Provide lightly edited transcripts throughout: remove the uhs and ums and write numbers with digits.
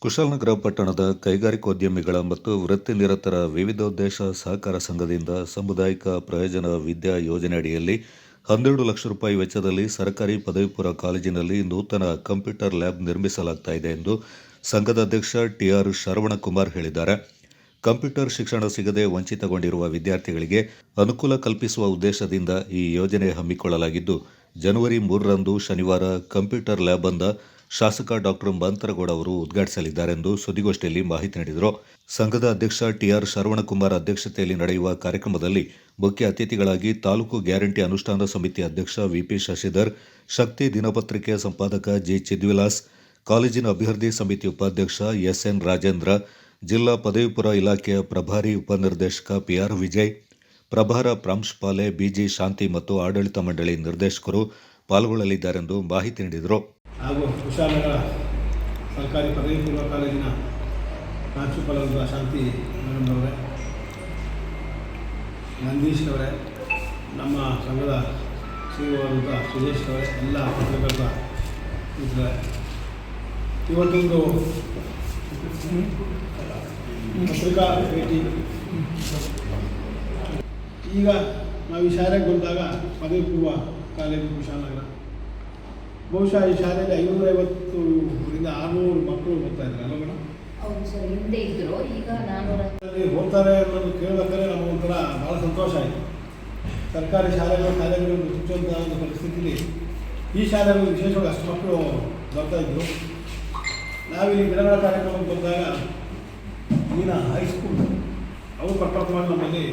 ಕುಶಾಲನಗರ ಪಟ್ಟಣದ ಕೈಗಾರಿಕೋದ್ಯಮಿಗಳ ಮತ್ತು ವೃತ್ತಿನಿರತರ ವಿವಿಧೋದ್ದೇಶ ಸಹಕಾರ ಸಂಘದಿಂದ ಸಾಮುದಾಯಿಕ ಪ್ರಯೋಜನ ವಿದ್ಯಾ ಯೋಜನೆಯಡಿಯಲ್ಲಿ 12 ಲಕ್ಷ ರೂಪಾಯಿ ವೆಚ್ಚದಲ್ಲಿ ಸರ್ಕಾರಿ ಪದವಿ ಪೂರ್ವ ಕಾಲೇಜಿನಲ್ಲಿ ನೂತನ ಕಂಪ್ಯೂಟರ್ ಲ್ಯಾಬ್ ನಿರ್ಮಿಸಲಾಗುತ್ತಿದೆ ಎಂದು ಸಂಘದ ಅಧ್ಯಕ್ಷ ಟಿಆರ್ ಶರವಣಕುಮಾರ್ ಹೇಳಿದ್ದಾರೆ. ಕಂಪ್ಯೂಟರ್ ಶಿಕ್ಷಣ ಸಿಗದೆ ವಂಚಿತಗೊಂಡಿರುವ ವಿದ್ಯಾರ್ಥಿಗಳಿಗೆ ಅನುಕೂಲ ಕಲ್ಪಿಸುವ ಉದ್ದೇಶದಿಂದ ಈ ಯೋಜನೆ ಹಮ್ಮಿಕೊಳ್ಳಲಾಗಿದ್ದು, ಜನವರಿ 3ರಂದು ಶನಿವಾರ ಕಂಪ್ಯೂಟರ್ ಲ್ಯಾಬ್ ಅನ್ನು ಶಾಸಕ ಡಾಕ್ಟರ್ ಮಂತ್ರಗೌಡ ಅವರು ಉದ್ಘಾಟಿಸಲಿದ್ದಾರೆಂದು ಸುದ್ದಿಗೋಷ್ಠಿಯಲ್ಲಿ ಮಾಹಿತಿ ನೀಡಿದರು. ಸಂಘದ ಅಧ್ಯಕ್ಷ ಟಿಆರ್ ಶರವಣಕುಮಾರ್ ಅಧ್ಯಕ್ಷತೆಯಲ್ಲಿ ನಡೆಯುವ ಕಾರ್ಯಕ್ರಮದಲ್ಲಿ ಮುಖ್ಯ ಅತಿಥಿಗಳಾಗಿ ತಾಲೂಕು ಗ್ಯಾರಂಟಿ ಅನುಷ್ಠಾನ ಸಮಿತಿ ಅಧ್ಯಕ್ಷ ವಿಪಿ ಶಶಿಧರ್, ಶಕ್ತಿ ದಿನಪತ್ರಿಕೆಯ ಸಂಪಾದಕ ಜಿ ಚಿದ್ವಿಲಾಸ್, ಕಾಲೇಜಿನ ಅಭಿವೃದ್ಧಿ ಸಮಿತಿ ಉಪಾಧ್ಯಕ್ಷ ಎಸ್ಎನ್ ರಾಜೇಂದ್ರ, ಜಿಲ್ಲಾ ಪದವಿ ಪೂರ್ವ ಇಲಾಖೆಯ ಪ್ರಭಾರಿ ಉಪನಿರ್ದೇಶಕ ಪಿಆರ್ ವಿಜಯ್, ಪ್ರಭಾರ ಪ್ರಾಂಶುಪಾಲೆ ಬಿಜಿ ಶಾಂತಿ ಮತ್ತು ಆಡಳಿತ ಮಂಡಳಿ ನಿರ್ದೇಶಕರು ಪಾಲ್ಗೊಳ್ಳಲಿದ್ದಾರೆಂದು ಮಾಹಿತಿ ನೀಡಿದರು. ಹಾಗೂ ಕುಶಾಲನಗರ ಸರ್ಕಾರಿ ಪದವಿ ಪೂರ್ವ ಕಾಲೇಜಿನ ಪ್ರಾಂಶುಪಾಲರಾದ ಶಾಂತಿ ಮೇಡಮ್ ಅವರೇ, ನಂದೀಶ್ ಅವರೇ, ನಮ್ಮ ಸಂಘದ ಸಿಇಒ ಸುರೇಶ್ ಅವರೇ, ಎಲ್ಲ ಪತ್ರಕರ್ತ ಇದ್ದಾರೆ. ಇವತ್ತೊಂದು ಪತ್ರಿಕಾ ಭೇಟಿ. ಈಗ ನಾವು ಈ ಶಾಲೆಗೆ ಬಂದಾಗ ಪದವಿ ಪೂರ್ವ ಕಾಲೇಜು ಕುಶಾಲನಗರ, ಬಹುಶಃ ಈ ಶಾಲೆಯಲ್ಲಿ 550ರಿಂದ 600 ಮಕ್ಕಳು ಓದ್ತಾ ಇದ್ದಾರೆ ಅಲ್ಲ ಮೇಡಮ್? ಹೌದು ಸರ್, ಹಿಂದೆ ಇದ್ದರು, ಈಗ 400 ಓದ್ತಾರೆ ಅನ್ನೋದು ಕೇಳಬೇಕಾದ್ರೆ ನಮಗೆ ಒಂಥರ ಭಾಳ ಸಂತೋಷ ಆಯಿತು. ಸರ್ಕಾರಿ ಕಾಲೇಜುಗಳು ಮುಚ್ಚುವಂಥ ಒಂದು ಪರಿಸ್ಥಿತಿಯಲ್ಲಿ ಈ ಶಾಲೆಗಳು ವಿಶೇಷವಾಗಿ ಅಷ್ಟು ಮಕ್ಕಳು ಬರ್ತಾಯಿದ್ರು. ನಾವಿಲ್ಲಿ ಗಿಡಗಳ ಕಾರ್ಯಕ್ರಮಕ್ಕೆ ಬಂದಾಗ ಇಲ್ಲಿನ ಹೈಸ್ಕೂಲ್ ಅವರು ಪ್ರಪ್ರಥಮವಾಗಿ ನಮ್ಮಲ್ಲಿ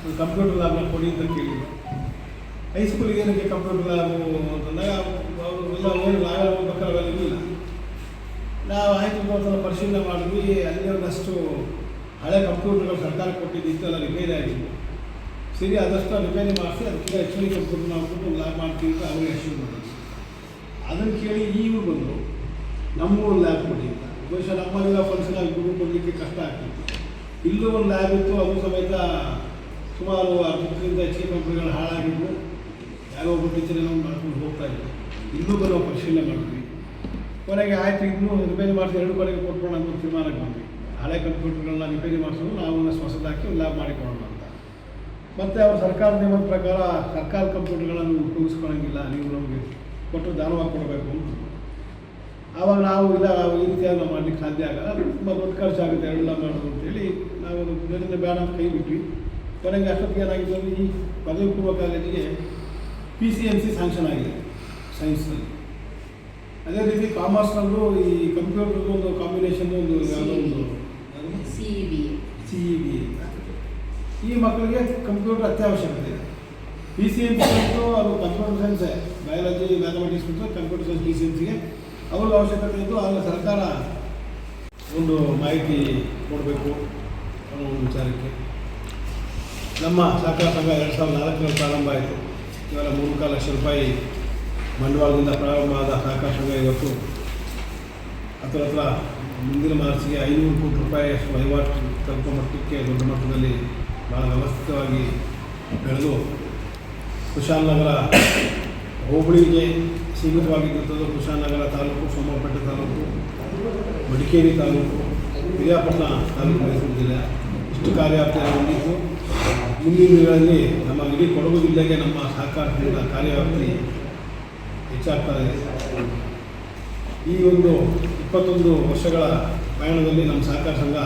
ಒಂದು ಕಂಪ್ಯೂಟರ್ ಲ್ಯಾಬ್ನ ಕೊಡಿ ಅಂತ ಕೇಳಿದ್ರು. ಹೈಸ್ಕೂಲಿಗೆ ಏನಕ್ಕೆ ಕಂಪ್ಯೂಟರ್ ಲ್ಯಾಬು ಅಂತಂದಾಗ ಅವರೆಲ್ಲ ನಾವೆಲ್ಲ ಹೋಗ್ಬೇಕಾದ್ರೆ ಅವೆಲ್ಲ ಇಲ್ಲ. ನಾವು ಆಯಿತು ಸಲ ಪರಿಶೀಲನೆ ಮಾಡಿದ್ವಿ. ಅಲ್ಲಿ ಒಂದಷ್ಟು ಹಳೆ ಕಂಪ್ಯೂಟರ್ಗಳು ಸರ್ಕಾರ ಕೊಟ್ಟಿದ್ದು ಎಲ್ಲ ರಿಪೇರಿ ಆಗಿತ್ತು. ಸರಿ, ಅದಷ್ಟು ರಿಪೇರಿ ಮಾಡಿಸಿ ಅದಕ್ಕಿಂತ ಹೆಚ್ಚುವರಿ ಕಂಪ್ಯೂಟರ್ ನಾವು ಕೊಟ್ಟು ಲ್ಯಾಬ್ ಮಾಡ್ತೀವಿ ಅಂತ ಅವರಿಗೆ ಅಷ್ಟು ಮಾಡೋದು. ಅದನ್ನು ಕೇಳಿ ಈಗೂ ಬಂದರು, ನಮ್ಮೂರು ಲ್ಯಾಬ್ ಕೊಡಿ ಅಂತ. ಬಹುಶಃ ನಮ್ಮಲ್ಲಿರೋ ಫಂಕ್ಷನ್ ಆಗಿ ದುಡ್ಡು ಕೊಡಲಿಕ್ಕೆ ಕಷ್ಟ ಆಗ್ತಿತ್ತು. ಇಲ್ಲೂ ಒಂದು ಲ್ಯಾಬ್ ಇತ್ತು, ಅದು ಸಮೇತ ಸುಮಾರು 10ರಿಂದ ಹೆಚ್ಚಿಗೆ ಕಂಪ್ನಿಗಳು ಹಾಳಾಗಿದ್ದು ಯಾರೋ ಒಬ್ಬರು ಟೀಚರೇನೋ ಮಾಡ್ಕೊಂಡು ಹೋಗ್ತಾ ಇದ್ರು. ಇಲ್ಲೂ ಬರೋ ಪರಿಶೀಲನೆ ಮಾಡಿದ್ವಿ. ಕೊನೆಗೆ ಆಯಿತು, ಇನ್ನೂ ರಿಪೇರಿ ಮಾಡಿಸಿ 2 ಕಡೆಗೆ ಕೊಟ್ಕೊಂಡು ಅಂತ ತೀರ್ಮಾನಕ್ಕೆ ಬಂದ್ವಿ. ಹಳೆ ಕಂಪ್ಯೂಟರ್ಗಳನ್ನ ರಿಪೇರಿ ಮಾಡಿಸೋದು, ನಾವು ಹೊಸದಾಕಿ ಒಂದು ಲ್ಯಾಬ್ ಮಾಡಿಕೊಳ್ಳೋಣ ಅಂತ. ಮತ್ತು ಅವರು ಸರ್ಕಾರ ನಿಯಮದ ಪ್ರಕಾರ ಸರ್ಕಾರ ಕಂಪ್ಯೂಟರ್ಗಳನ್ನು ಉಪಯೋಗಿಸ್ಕೊಳ್ಳೋಂಗಿಲ್ಲ, ನೀವು ನಮಗೆ ಕೊಟ್ಟು ದಾನವಾಗಿ ಕೊಡಬೇಕು ಅಂತ. ಆವಾಗ ನಾವು ಇಲ್ಲ, ಈ ರೀತಿಯಾಗಿ ನಾವು ಮಾಡಲಿಕ್ಕೆ ಸಾಧ್ಯ ಆಗಲ್ಲ, ತುಂಬ ದೊಡ್ಡ ಖರ್ಚಾಗುತ್ತೆ ಎಲ್ಲ ಮಾಡೋದು ಅಂತೇಳಿ ನಾವು ಇದರಿಂದ ಬೇಡ ಅಂತ ಕೈ ಬಿಟ್ವಿ. ಕೊನೆಗೆ ಅಷ್ಟೊತ್ತಿಗೆ ಏನಾಗಿತ್ತು ಅಂದರೆ ಈ ಪದವಿ ಪೂರ್ವ ಕಾಲೇಜಿಗೆ PCMC ಸ್ಯಾಂಕ್ಷನ್ ಆಗಿದೆ ಸೈನ್ಸ್ನಲ್ಲಿ. ಅದೇ ರೀತಿ ಕಾಮರ್ಸ್ನಲ್ಲೂ ಈ ಕಂಪ್ಯೂಟರ್ದು ಒಂದು ಕಾಂಬಿನೇಷನ್ ಒಂದು ಯಾವುದೋ ಒಂದು CEB. ಈ ಮಕ್ಕಳಿಗೆ ಕಂಪ್ಯೂಟರ್ ಅತ್ಯವಶ್ಯಕತೆ ಇದೆ. PCMC ಮತ್ತು ಅದು ಕಂಪ್ಯೂಟರ್ ಸೈನ್ಸೇ, ಬಯಾಲಜಿ ಮ್ಯಾಥಮೆಟಿಕ್ಸ್ ಮತ್ತು ಕಂಪ್ಯೂಟರ್ ಸೈನ್ಸ್ PCMCಗೆ ಅವ್ರಿಗೆ ಅವಶ್ಯಕತೆ ಇದ್ದು ಆಗ ಸರ್ಕಾರ ಒಂದು ಮಾಹಿತಿ ಕೊಡಬೇಕು ಅನ್ನೋ ಒಂದು ವಿಚಾರಕ್ಕೆ ನಮ್ಮ ಸಹಕಾರ ಸಂಘ 2004ರಲ್ಲಿ ಪ್ರಾರಂಭ ಆಯಿತು. ಇವಾಗ 3.4 ಲಕ್ಷ ರೂಪಾಯಿ ಬಂಡವಾಳದಿಂದ ಪ್ರಾರಂಭ ಆದ ಸಹಕಾರ ಸಂಘ ಇವತ್ತು ಹತ್ರ ಮುಂದಿನ ಮಾರ್ಚ್ಗೆ 500 ಕೋಟಿ ರೂಪಾಯಿಯಷ್ಟು ವಹಿವಾಟು ತಲುಪುವ ಮಟ್ಟಕ್ಕೆ ದೊಡ್ಡ ಮಟ್ಟದಲ್ಲಿ ಭಾಳ ವ್ಯವಸ್ಥಿತವಾಗಿ ಬೆಳೆದು ಕುಶಾಲನಗರ ಹೋಬಳಿಗೆ ಸೀಮಿತವಾಗಿದ್ದಂಥದ್ದು ಕುಶಾಲನಗರ ತಾಲೂಕು, ಸೋಮವಾರಪೇಟೆ ತಾಲೂಕು, ಮಡಿಕೇರಿ ತಾಲೂಕು, ಪಿರಿಯಾಪಟ್ಟಣ ತಾಲೂಕು, ಮೈಸೂರು ಜಿಲ್ಲೆ ಇಷ್ಟು ಕಾರ್ಯವ್ಯಾಪ್ತಿಯನ್ನು ಹೊಂದಿದ್ದು ಮುಂದಿನ ದಿನಗಳಲ್ಲಿ ನಮ್ಮ ಇಡೀ ಕೊಡಗು ಜಿಲ್ಲೆಗೆ ನಮ್ಮ ಸಹಕಾರದಿಂದ ಕಾರ್ಯವ್ಯಾಪ್ತಿ ಹೆಚ್ಚಾಗ್ತಾ ಇದೆ. ಈ ಒಂದು 21 ವರ್ಷಗಳ ಪಯಣದಲ್ಲಿ ನಮ್ಮ ಸಹಕಾರ ಸಂಘ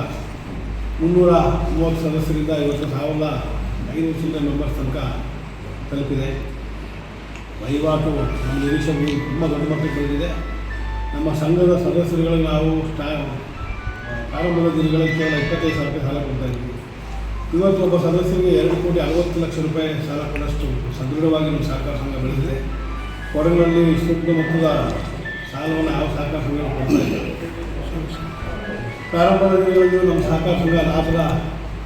330 ಸದಸ್ಯರಿಂದ ಇವತ್ತು 1500 ಚಿಲ್ಲರೆ ಮೆಂಬರ್ಸ್ ತನಕ ತಲುಪಿದೆ. ವಹಿವಾಟು ನಮ್ಮ ನಿರೀಕ್ಷೆಗೆ ತುಂಬ ದೊಡ್ಡ ಮಟ್ಟಕ್ಕೆ ಬಂದಿದೆ. ನಮ್ಮ ಸಂಘದ ಸದಸ್ಯರುಗಳಿಗೆ ನಾವು ಪ್ರಾರಂಭದ ದಿನಗಳಲ್ಲಿ ಕೇವಲ 25,000 ರೂಪಾಯಿ ಸಾಲ ಕೊಡ್ತಾ ಇದ್ವಿ. ಇವತ್ತು ಒಬ್ಬ ಸದಸ್ಯರಿಗೆ 2,60 ಲಕ್ಷ ರೂಪಾಯಿ ಸಾಲ ಕೊಡೋಷ್ಟು ಸದೃಢವಾಗಿ ನಮ್ಮ ಸಹಕಾರ ಸಂಘ ಬೆಳೆದಿದೆ. ಕೊಡಗಿನಲ್ಲಿ ಇಷ್ಟು ಮೊತ್ತದ ಸಾಲವನ್ನು ಯಾವ ಸಹಕಾರ ಸಂಘ ಕೊಡ್ತಾ ಇದ್ದಾರೆ. ಪ್ರಾರಂಭದ ದಿನಗಳಲ್ಲಿ ನಮ್ಮ ಸಹಕಾರ ಸಂಘ ಲಾಭದ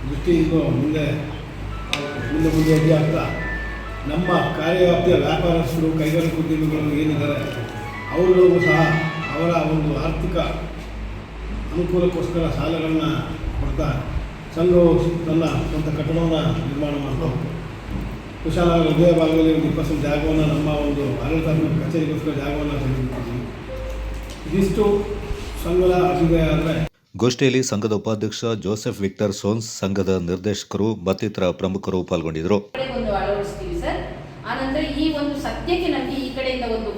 ದೃಷ್ಟಿಯಿಂದ ಮುಂದೆ ಹೆಜ್ಜೆ ಆಗ್ತಾ ನಮ್ಮ ಕಾರ್ಯವ್ಯಾಪ್ತಿಯ ವ್ಯಾಪಾರಸ್ಥರು, ಕೈಗಾರಿಕೋದ್ಯಮಿಗಳು ಏನಿದ್ದಾರೆ ಅವರುಗಳಿಗೂ ಸಹ ಅವರ ಒಂದು ಆರ್ಥಿಕ ಅನುಕೂಲಕ್ಕೋಸ್ಕರ ಸಾಲಗಳನ್ನು ಕೊಡ್ತಾ ಸಂಘವು ತನ್ನ ಸ್ವಂತ ಕಟ್ಟಡವನ್ನು ನಿರ್ಮಾಣ ಮಾಡ್ತಾರೆ. ಕುಶಾಲನಗರ ಹೃದಯ ಭಾಗದಲ್ಲಿ ಒಂದು 20% ಜಾಗವನ್ನು ನಮ್ಮ ಒಂದು ಆಡಳಿತಾತ್ಮಕ ಕಚೇರಿಗೋಸ್ಕರ ಜಾಗವನ್ನು ತೆಗೆದುಕೊಂಡಿದ್ದೀವಿ. ಇದಿಷ್ಟು ಸಂಘದ ಅಭ್ಯುದಯ ಅಂದರೆ ಗೋಷ್ಠಿಯಲ್ಲಿ ಸಂಘದ ಉಪಾಧ್ಯಕ್ಷ ಜೋಸೆಫ್ ವಿಕ್ಟರ್ ಸೋನ್ಸ್, ಸಂಘದ ನಿರ್ದೇಶಕರು ಮತ್ತಿತರ ಪ್ರಮುಖರು ಪಾಲ್ಗೊಂಡಿದ್ದರು. ಒಂದು ಅಳವಡಿಸ್ತೀವಿ ಸರ್. ಆನಂತರ ಈ ಒಂದು ಸದ್ಯಕ್ಕೆ ನಮಗೆ ಈ ಕಡೆಯಿಂದ ಒಂದು